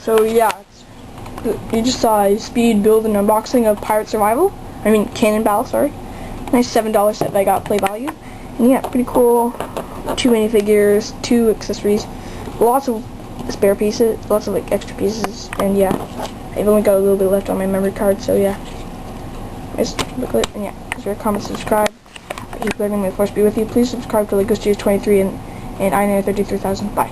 So yeah, you just saw a speed build and unboxing of Pirate Survival. I mean Cannon Battle, sorry. Nice $7 set that I got Play Value. And yeah, pretty cool. 2 minifigures, 2 accessories, lots of spare pieces, lots of like extra pieces, and yeah, I've only got a little bit left on my memory card, so yeah. Just look at it, and yeah, leave a comment, subscribe. I keep letting my force be with you. Please subscribe till it goes to 23 and I know 33,000. Bye.